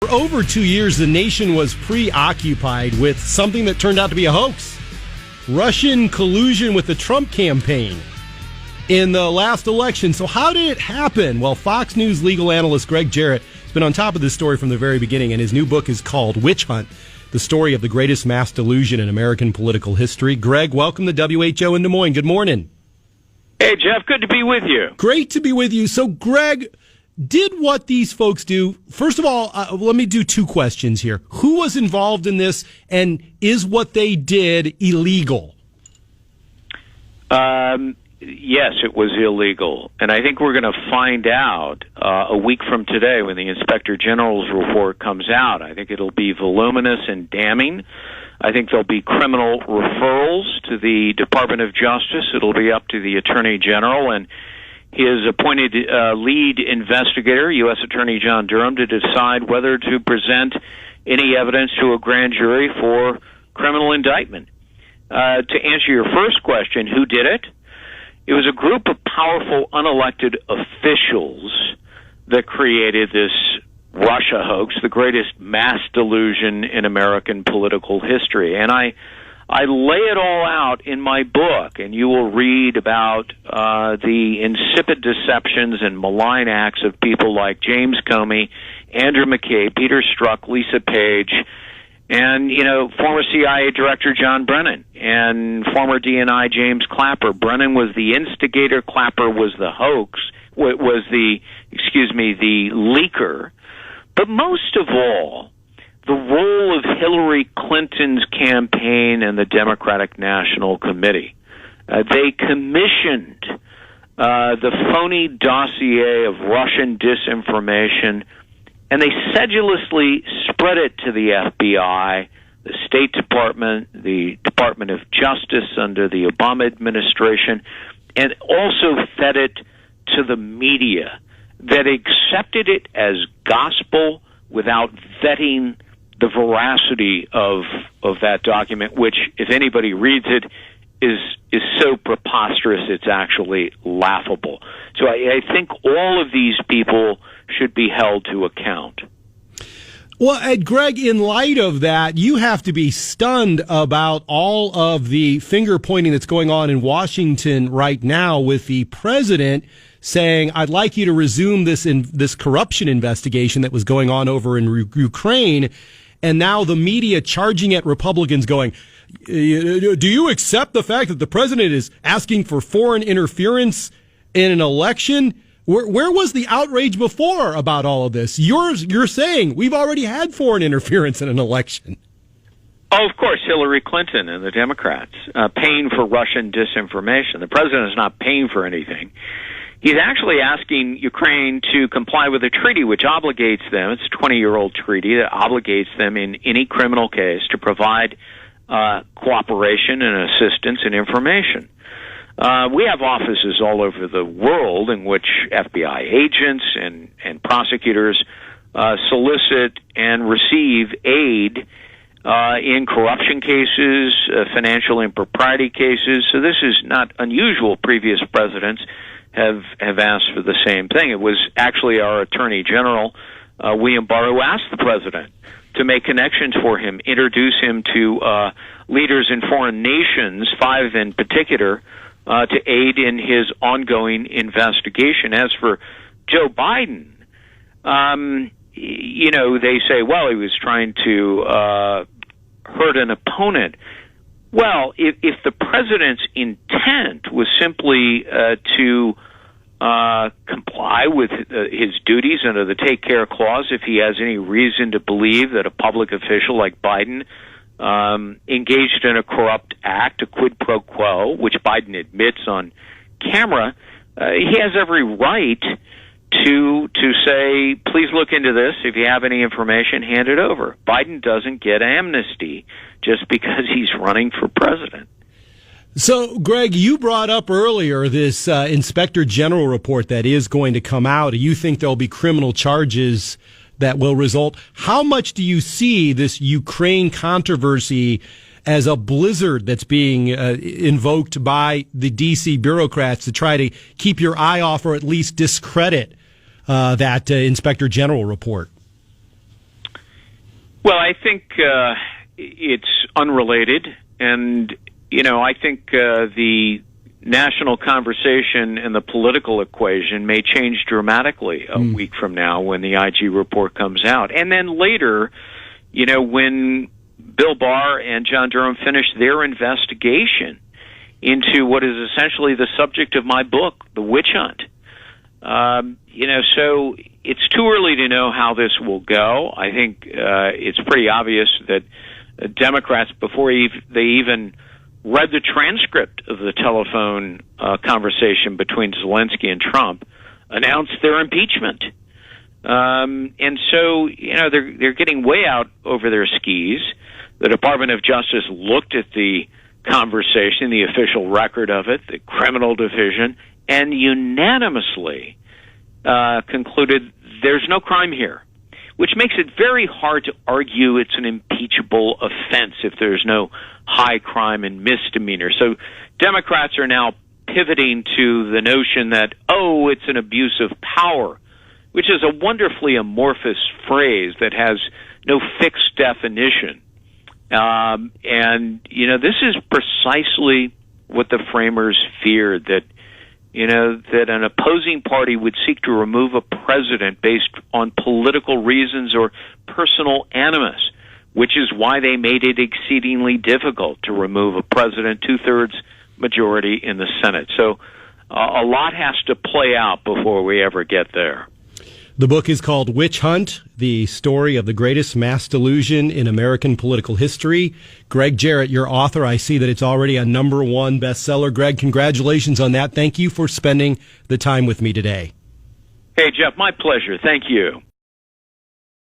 For over 2 years, the nation was preoccupied with something that turned out to be a hoax. Russian collusion with the Trump campaign in the last election. So how did it happen? Well, Fox News legal analyst Gregg Jarrett has been on top of this story from the very beginning, and his new book is called Witch Hunt, the story of the greatest mass delusion in American political history. Greg, welcome to WHO in Des Moines. Good morning. Hey, Jeff, good to be with you. Great to be with you. So, Greg, did what these folks do? First of all, let me do two questions here. Who was involved in this, and is what they did illegal? Yes, it was illegal. And I think we're going to find out a week from today when the Inspector General's report comes out. I think it'll be voluminous and damning. I think there'll be criminal referrals to the Department of Justice. It'll be up to the Attorney General and his appointed lead investigator, U.S. Attorney John Durham, to decide whether to present any evidence to a grand jury for criminal indictment. To answer your first question, who did it? It was a group of powerful, unelected officials that created this Russia hoax, the greatest mass delusion in American political history. And I lay it all out in my book, and you will read about the insipid deceptions and malign acts of people like James Comey, Andrew McCabe, Peter Strzok, Lisa Page, and, former CIA Director John Brennan and former DNI James Clapper. Brennan was the instigator. Clapper was the hoax, was the leaker. But most of all, the role of Hillary Clinton's campaign and the Democratic National Committee. They commissioned the phony dossier of Russian disinformation, and they sedulously spread it to the FBI, the State Department, the Department of Justice under the Obama administration, and also fed it to the media that accepted it as gospel without vetting the veracity of that document, which, if anybody reads it, is so preposterous it's actually laughable. So I think all of these people should be held to account. Well, Greg, in light of that, you have to be stunned about all of the finger pointing that's going on in Washington right now, with the president saying, I'd like you to resume this corruption investigation that was going on over in Ukraine. And now the media charging at Republicans going, do you accept the fact that the president is asking for foreign interference in an election? Where was the outrage before about all of this? You're saying we've already had foreign interference in an election. Oh, of course, Hillary Clinton and the Democrats paying for Russian disinformation. The president is not paying for anything. He's actually asking Ukraine to comply with a treaty which obligates them. It's a 20-year-old treaty that obligates them in any criminal case to provide cooperation and assistance and information. We have offices all over the world in which FBI agents and prosecutors solicit and receive aid in corruption cases, financial impropriety cases. So this is not unusual. Previous presidents have asked for the same thing. It was actually our Attorney General, William Barr, who asked the president to make connections for him, introduce him to leaders in foreign nations, 5 in particular, to aid in his ongoing investigation. As for Joe Biden, they say, well, he was trying to hurt an opponent. Well, if the president's intent was simply to comply with his duties under the Take Care Clause, if he has any reason to believe that a public official like Biden engaged in a corrupt act, a quid pro quo, which Biden admits on camera, he has every right to say, please look into this. If you have any information, hand it over. Biden doesn't get amnesty just because he's running for president. So, Greg, you brought up earlier this Inspector General report that is going to come out. You think there'll be criminal charges that will result. How much do you see this Ukraine controversy as a blizzard that's being invoked by the D.C. bureaucrats to try to keep your eye off or at least discredit that Inspector General report? Well, I think it's unrelated, and I think the national conversation and the political equation may change dramatically a week from now when the IG report comes out. And then later, when Bill Barr and John Durham finish their investigation into what is essentially the subject of my book, The Witch Hunt. So it's too early to know how this will go. I think it's pretty obvious that Democrats, before they even read the transcript of the telephone conversation between Zelensky and Trump, announced their impeachment. And so, they're getting way out over their skis. The Department of Justice looked at the conversation, the official record of it, the criminal division, and unanimously concluded there's no crime here, which makes it very hard to argue it's an impeachable offense if there's no high crime and misdemeanor. So Democrats are now pivoting to the notion that, it's an abuse of power, which is a wonderfully amorphous phrase that has no fixed definition. This is precisely what the framers feared, that an opposing party would seek to remove a president based on political reasons or personal animus, which is why they made it exceedingly difficult to remove a president, 2/3 majority in the Senate. So a lot has to play out before we ever get there. The book is called Witch Hunt, the story of the greatest mass delusion in American political history. Gregg Jarrett, your author, I see that it's already a #1 bestseller. Greg, congratulations on that. Thank you for spending the time with me today. Hey, Jeff, my pleasure. Thank you.